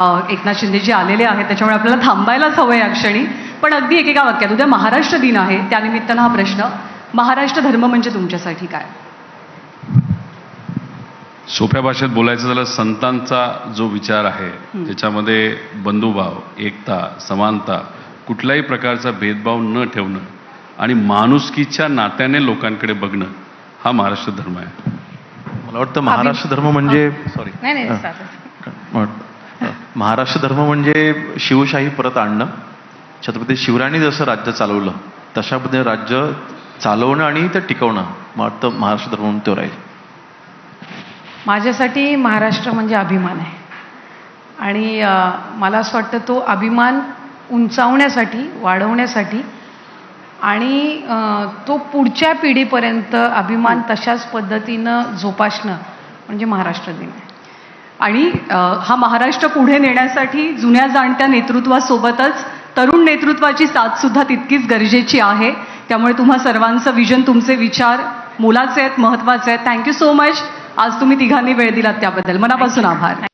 एकनाथ शिंदेजी आलेले आहेत, त्याच्यामुळे आपल्याला थांबायलाच हवं या क्षणी. पण अगदी एकेका वाक्यात, उद्या महाराष्ट्र दिन आहे, त्यानिमित्तानं हा प्रश्न, महाराष्ट्र धर्म म्हणजे तुमच्यासाठी काय? सोप्या भाषेत बोलायचं झालं, संतांचा जो विचार आहे त्याच्यामध्ये बंधुभाव, एकता, समानता, कुठल्याही प्रकारचा भेदभाव न ठेवणं आणि माणुसकीच्या नात्याने लोकांकडे बघणं, हा महाराष्ट्र धर्म आहे. मला वाटतं महाराष्ट्र धर्म म्हणजे महाराष्ट्र धर्म म्हणजे शिवशाही परत आणणं. छत्रपती शिवरायांनी जसं राज्य चालवलं तशा पद्धतीने राज्य चालवणं आणि ते टिकवणं, मला वाटतं महाराष्ट्र धर्म म्हणून तो राहील. माझ्यासाठी महाराष्ट्र म्हणजे अभिमान आहे. आणि मला असं वाटतं तो अभिमान उंचावण्यासाठी, वाढवण्यासाठी आणि तो पुढच्या पिढीपर्यंत अभिमान तशाच पद्धतीनं जोपासणं म्हणजे महाराष्ट्र दिन आहे. आणि हा महाराष्ट्र पुढे नेण्यासाठी जुन्या जाणत्या नेतृत्वासोबतच तरुण नेतृत्वाची साथ सुद्धा तितकीच गरजेची आहे. त्यामुळे तुम्हा सर्वांचं विजन, तुमचे विचार मोलाचे आहेत, महत्त्वाचे आहेत. Thank you so much. आज तुम्ही तिघांनी वेळ दिलात त्याबद्दल मनापासून आभार.